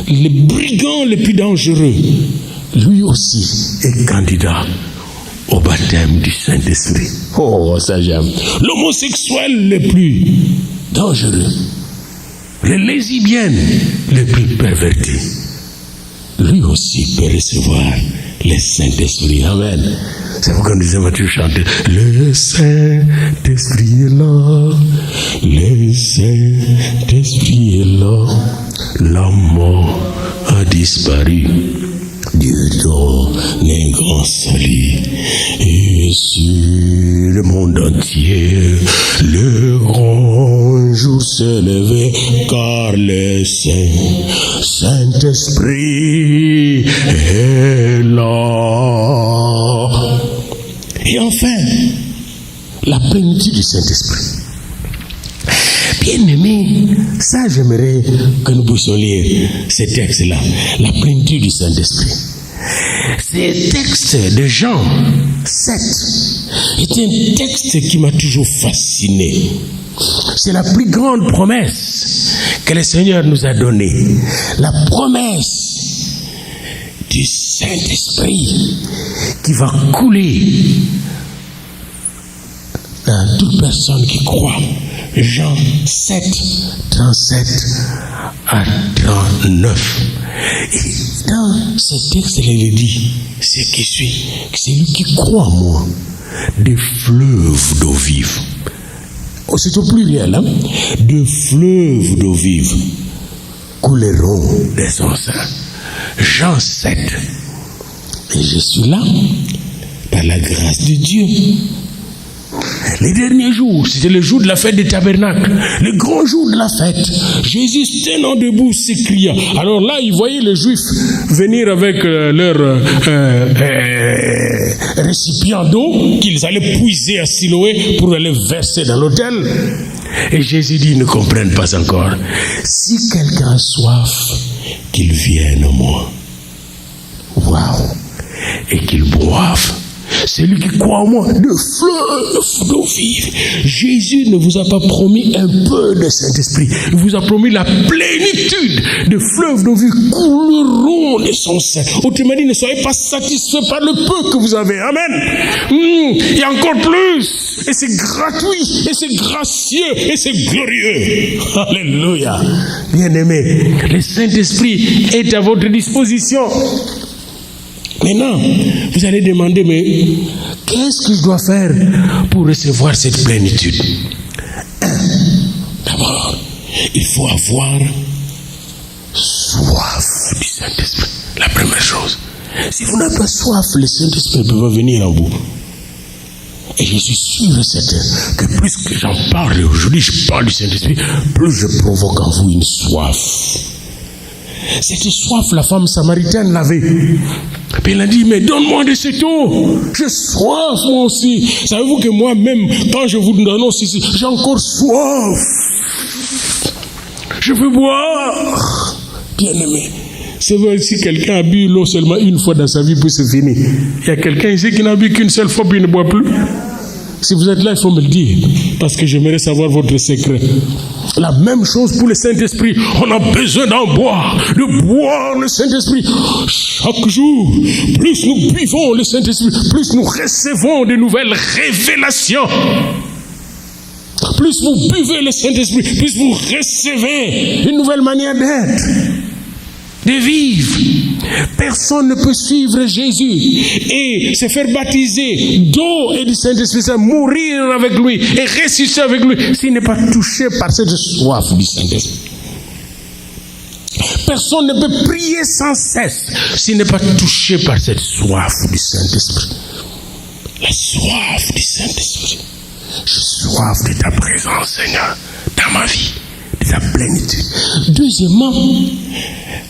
le brigand le plus dangereux, lui aussi est candidat au baptême du Saint-Esprit. Oh, ça j'aime. L'homosexuel le plus dangereux, le lesbienne le plus perverti, lui aussi peut recevoir le Saint-Esprit. Amen. C'est pourquoi nous disons toujours chanter. Le Saint-Esprit est là, le Saint-Esprit est là, la mort a disparu. Dieu donne un grand salut et sur le monde entier le grand jour s'est levé car le Saint-Esprit est là. Et enfin, la plénitude du Saint-Esprit. Bien-aimés, ça j'aimerais que nous puissions lire ces textes-là, la plénitude du Saint-Esprit. Ces textes de Jean 7 est un texte qui m'a toujours fasciné. C'est la plus grande promesse que le Seigneur nous a donnée. La promesse du Saint-Esprit qui va couler dans toute personne qui croit. Jean 7, 37 à 39. Et dans ce texte, il dit ce qui suit, que celui qui croit en moi, des fleuves d'eau vive. Oh, c'est au pluriel, hein? De fleuves d'eau vive couleront de son sein. Jean 7. Et je suis là, par la grâce de Dieu. Les derniers jours, c'était le jour de la fête des tabernacles, le grand jour de la fête. Jésus, tenant debout, s'écria. Alors là, il voyait les Juifs venir avec leur récipient d'eau qu'ils allaient puiser à Siloé pour aller verser dans l'autel. Et Jésus dit, ils ne comprennent pas encore. Si quelqu'un a soif, qu'il vienne à moi. Waouh! Et qu'il boive. Celui qui croit en moi, de fleuves d'eau vive. Jésus ne vous a pas promis un peu de Saint-Esprit. Il vous a promis la plénitude de fleuves d'eau vive couleront de son sein. Autrement dit, ne soyez pas satisfaits par le peu que vous avez. Amen. Il y a encore plus. Et c'est gratuit. Et c'est gracieux. Et c'est glorieux. Alléluia. Bien-aimés, le Saint-Esprit est à votre disposition. Maintenant, vous allez demander, mais qu'est-ce que je dois faire pour recevoir cette plénitude? D'abord, il faut avoir soif du Saint-Esprit. La première chose. Si vous n'avez pas soif, le Saint-Esprit ne peut pas venir en vous. Et je suis sûr et certain que plus que j'en parle aujourd'hui, je parle du Saint-Esprit, plus je provoque en vous une soif. Cette soif, la femme samaritaine l'avait. Puis elle a dit, mais donne-moi de cette eau. J'ai soif, moi aussi. Savez-vous que moi-même, quand je vous donne ici, j'ai encore soif. Je veux boire. Bien-aimé. C'est vrai, si quelqu'un a bu l'eau seulement une fois dans sa vie, puis c'est fini. Il y a quelqu'un ici qui n'a bu qu'une seule fois, puis il ne boit plus. Si vous êtes là, il faut me le dire, parce que j'aimerais savoir votre secret. La même chose pour le Saint-Esprit. On a besoin d'en boire, de boire le Saint-Esprit. Chaque jour, plus nous buvons le Saint-Esprit, plus nous recevons de nouvelles révélations. Plus vous buvez le Saint-Esprit, plus vous recevez une nouvelle manière d'être, de vivre. Personne ne peut suivre Jésus et se faire baptiser d'eau et du Saint-Esprit, c'est mourir avec lui et ressusciter avec lui s'il n'est pas touché par cette soif du Saint-Esprit. Personne ne peut prier sans cesse s'il n'est pas touché par cette soif du Saint-Esprit. La soif du Saint-Esprit. J'ai soif de ta présence, Seigneur, dans ma vie, de ta plénitude. Deuxièmement,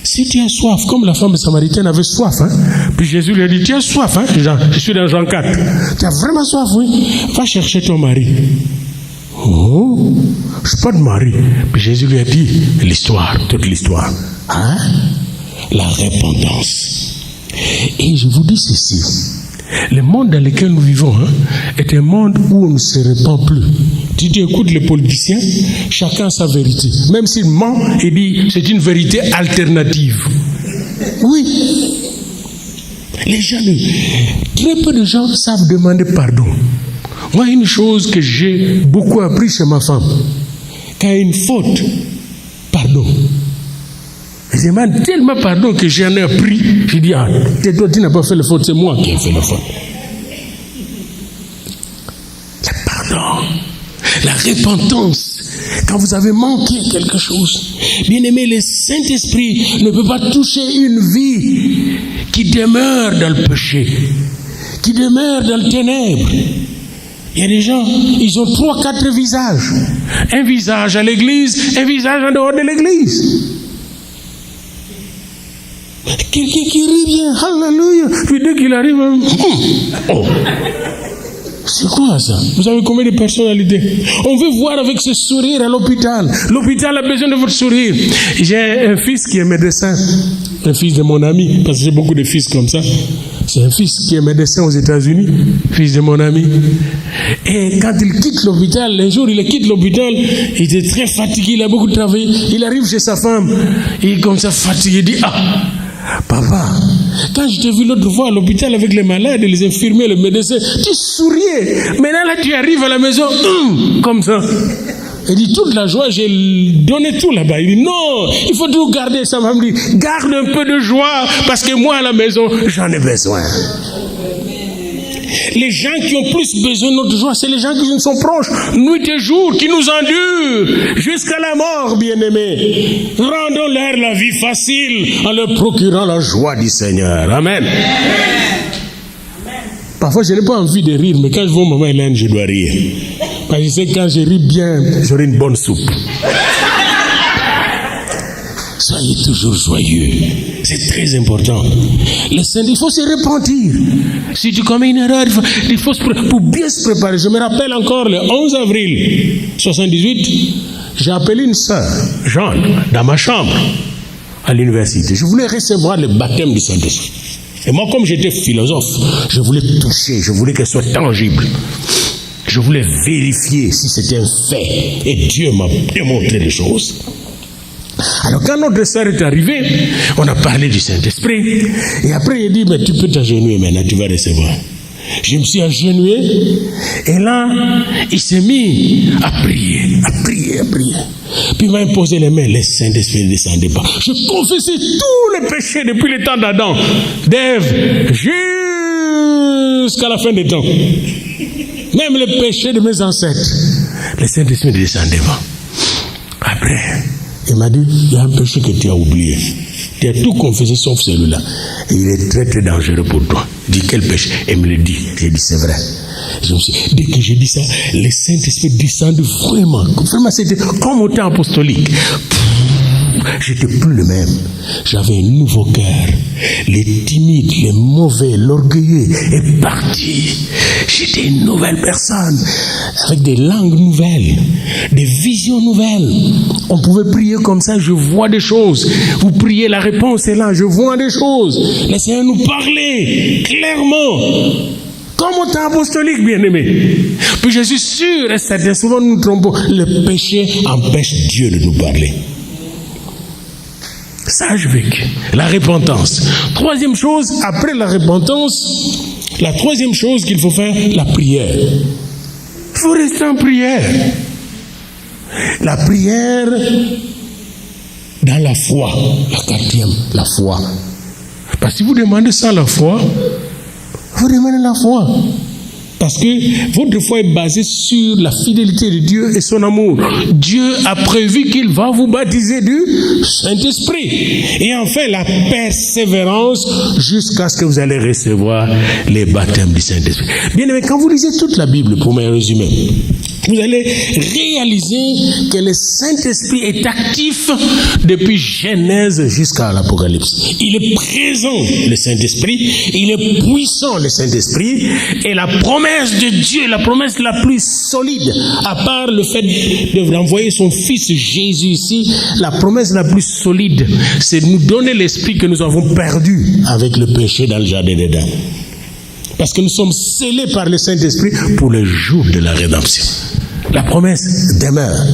si tu as soif, comme la femme samaritaine avait soif, puis Jésus lui a dit, tu as soif, je suis dans Jean 4. Tu as vraiment soif, oui. Va chercher ton mari. Oh, je n'ai pas de mari. Puis Jésus lui a dit l'histoire, toute l'histoire. La repentance. Et je vous dis ceci, Le monde dans lequel nous vivons est un monde où on ne se répand plus. Tu écoutes les politiciens, chacun a sa vérité. Même s'il ment, il dit c'est une vérité alternative. Oui. Les gens, très peu de gens savent demander pardon. Moi, une chose que j'ai beaucoup appris chez ma femme, quand il y a une faute, pardon. Je demande tellement pardon que j'en ai appris. Je dis, toi, tu n'as pas fait la faute, c'est moi qui ai fait la faute. Le pardon, la repentance, quand vous avez manqué quelque chose. Bien aimé, le Saint-Esprit ne peut pas toucher une vie qui demeure dans le péché, qui demeure dans le ténèbre. Il y a des gens, ils ont 3-4 visages. Un visage à l'église, un visage en dehors de l'église. Quelqu'un qui rit bien, alléluia. Puis dès qu'il arrive, oh. C'est quoi ça? Vous avez combien de personnalités? On veut voir avec ce sourire à l'hôpital. L'hôpital a besoin de votre sourire. J'ai un fils qui est médecin, un fils de mon ami, parce que j'ai beaucoup de fils comme ça. C'est un fils qui est médecin aux États-Unis, fils de mon ami. Et quand il quitte l'hôpital, un jour il quitte l'hôpital, il était très fatigué, il a beaucoup travaillé. Il arrive chez sa femme, il est comme ça fatigué, il dit, papa, quand je t'ai vu l'autre fois à l'hôpital avec les malades, les infirmiers, les médecins, tu souriais. Maintenant là, tu arrives à la maison, comme ça. Il dit, toute la joie, j'ai donné tout là-bas. Il dit, non, il faut tout garder. Sa femme dit, garde un peu de joie, parce que moi à la maison, j'en ai besoin. Les gens qui ont plus besoin de notre joie, c'est les gens qui nous sont proches, nuit et jour, qui nous endurent jusqu'à la mort, bien-aimés. Rendons-leur la vie facile en leur procurant la joie du Seigneur. Amen. Parfois, je n'ai pas envie de rire, mais quand je vois maman Hélène, je dois rire. Parce que je sais que quand je ris bien, j'aurai une bonne soupe. Soyez toujours joyeux. C'est très important. Il faut se repentir. Si tu commets une erreur, il faut pour bien se préparer. Je me rappelle encore le 11 avril 78, j'ai appelé une sœur, Jeanne, dans ma chambre à l'université. Je voulais recevoir le baptême du Saint-Esprit. Et moi, comme j'étais philosophe, je voulais toucher, je voulais qu'elle soit tangible. Je voulais vérifier si c'était un fait. Et Dieu m'a démontré les choses. Alors quand notre sœur est arrivée, on a parlé du Saint-Esprit. Et après il dit, mais tu peux t'agenouiller maintenant, tu vas recevoir. Je me suis agenouillé. Et là, il s'est mis à prier. Puis il m'a imposé les mains, le Saint-Esprit ne descendait pas. Je confessais tous les péchés depuis le temps d'Adam, d'Ève, jusqu'à la fin des temps. Même les péchés de mes ancêtres. Le Saint-Esprit ne descendait pas. Après, il m'a dit, il y a un péché que tu as oublié. Tu as tout confessé sauf celui-là. Et il est très très dangereux pour toi. Il dit, quel péché? Et il me le dit. J'ai dit, c'est vrai. Dès que j'ai dit ça, le Saint-Esprit descend vraiment. Vraiment, c'était comme au temps apostolique. J'étais plus le même. J'avais un nouveau cœur. Les timides, les mauvais, l'orgueilleux est parti. J'étais une nouvelle personne, avec des langues nouvelles, des visions nouvelles. On pouvait prier comme ça, je vois des choses. Vous priez, la réponse est là, je vois des choses. Le Seigneur nous parlait clairement. Comme au temps apostolique, bien-aimé. Puis je suis sûr, et certain, souvent nous nous trompons, le péché empêche Dieu de nous parler. Sage vécu. La repentance. Troisième chose, après la repentance, la troisième chose qu'il faut faire, la prière. Il faut rester en prière. La prière dans la foi. La quatrième, la foi. Parce que si vous demandez sans la foi, vous demandez la foi. Parce que votre foi est basée sur la fidélité de Dieu et son amour. Dieu a prévu qu'il va vous baptiser du Saint-Esprit. Et enfin, la persévérance jusqu'à ce que vous allez recevoir les baptêmes du Saint-Esprit. Bien aimé, quand vous lisez toute la Bible, pour me résumer, vous allez réaliser que le Saint-Esprit est actif depuis Genèse jusqu'à l'Apocalypse. Il est présent, le Saint-Esprit. Il est puissant, le Saint-Esprit. Et la promesse de Dieu, la promesse la plus solide, à part le fait d'envoyer son Fils Jésus ici, la promesse la plus solide, c'est de nous donner l'Esprit que nous avons perdu avec le péché dans le jardin d'Éden. Parce que nous sommes scellés par le Saint-Esprit pour le jour de la rédemption. La promesse demeure.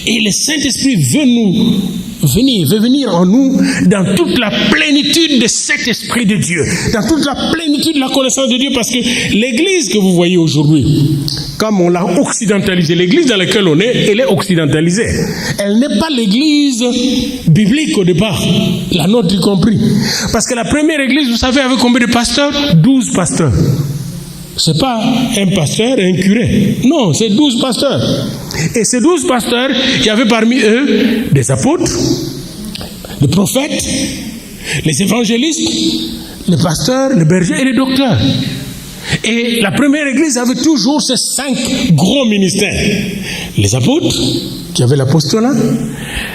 Et le Saint-Esprit veut venir en nous dans toute la plénitude de cet Esprit de Dieu, dans toute la plénitude de la connaissance de Dieu, parce que l'Église que vous voyez aujourd'hui, comme on l'a occidentalisée, l'Église dans laquelle on est, elle est occidentalisée. Elle n'est pas l'Église biblique au départ, la nôtre y compris. Parce que la première Église, vous savez, avait combien de pasteurs? 12 pasteurs. C'est pas un pasteur et un curé. Non, c'est 12 pasteurs. Et ces 12 pasteurs, il y avait parmi eux des apôtres, des prophètes, les évangélistes, les pasteurs, les bergers et les docteurs. Et la première église avait toujours ces 5 gros ministères. Les apôtres, qui avaient l'apostolat,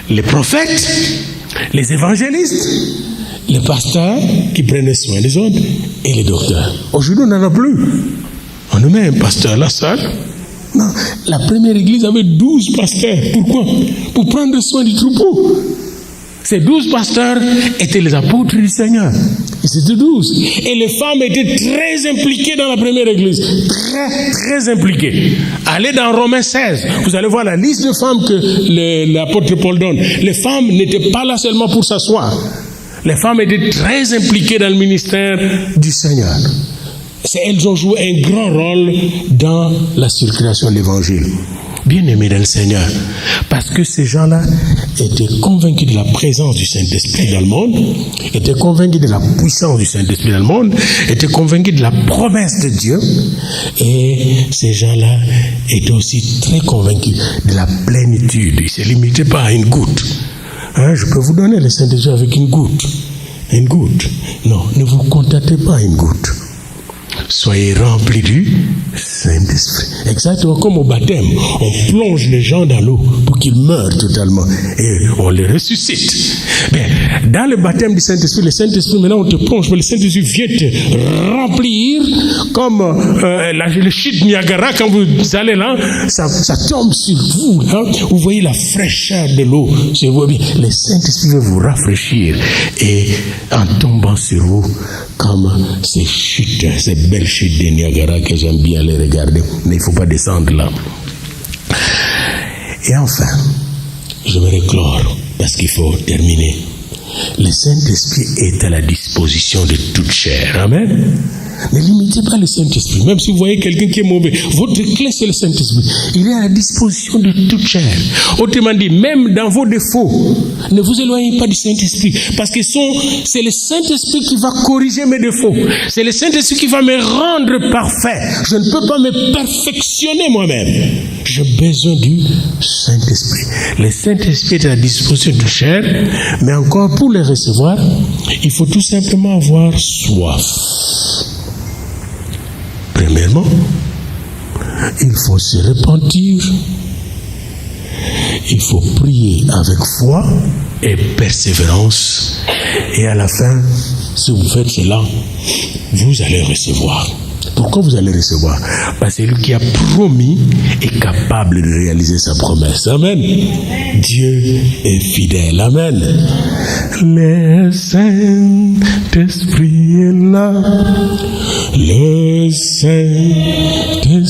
les prophètes, les évangélistes, les pasteurs qui prenaient soin des autres et les docteurs. Aujourd'hui, on n'en a plus. On met un pasteur là seul. Non, la première église avait 12 pasteurs. Pourquoi? Pour prendre soin du troupeau. Ces 12 pasteurs étaient les apôtres du Seigneur. Ils étaient 12. Et les femmes étaient très impliquées dans la première église. Très, très impliquées. Allez dans Romains 16. Vous allez voir la liste de femmes que l'apôtre Paul donne. Les femmes n'étaient pas là seulement pour s'asseoir. Les femmes étaient très impliquées dans le ministère du Seigneur. Elles ont joué un grand rôle dans la circulation de l'évangile. Bien-aimés dans le Seigneur, parce que ces gens-là étaient convaincus de la présence du Saint-Esprit dans le monde, étaient convaincus de la puissance du Saint-Esprit dans le monde, étaient convaincus de la promesse de Dieu, et ces gens-là étaient aussi très convaincus de la plénitude. Ils ne se limitaient pas à une goutte. Je peux vous donner le Saint-Esprit avec une goutte. Une goutte. Non, ne vous contentez pas à une goutte. Soyez remplis du Saint-Esprit. Exactement comme au baptême. On plonge les gens dans l'eau pour qu'ils meurent totalement. Et on les ressuscite. Mais dans le baptême du Saint-Esprit, le Saint-Esprit, maintenant on te plonge, mais le Saint-Esprit vient te remplir comme le chute Niagara, quand vous allez là, ça tombe sur vous. Hein? Vous voyez la fraîcheur de l'eau. Le Saint-Esprit va vous rafraîchir. Et en tombant sur vous, comme ces chutes, ces belles chutes de Niagara que j'aime bien les regarder, mais il ne faut pas descendre là. Et enfin, je me réclore parce qu'il faut terminer. Le Saint-Esprit est à la disposition de toute chair. Amen. Ne limitez pas le Saint-Esprit. Même si vous voyez quelqu'un qui est mauvais, votre clé c'est le Saint-Esprit. Il est à la disposition de toute chair. Autrement dit, même dans vos défauts, ne vous éloignez pas du Saint-Esprit. Parce que c'est le Saint-Esprit qui va corriger mes défauts. C'est le Saint-Esprit qui va me rendre parfait. Je ne peux pas me perfectionner moi-même. J'ai besoin du Saint-Esprit. Le Saint-Esprit est à la disposition de toute chair. Mais encore, pour le recevoir, il faut tout simplement avoir soif. Premièrement, il faut se repentir, il faut prier avec foi et persévérance, et à la fin, si vous faites cela, vous allez recevoir. Pourquoi vous allez recevoir? Parce que celui qui a promis est capable de réaliser sa promesse. Amen. Dieu est fidèle. Amen. Le Saint-Esprit est là. Le Saint-Esprit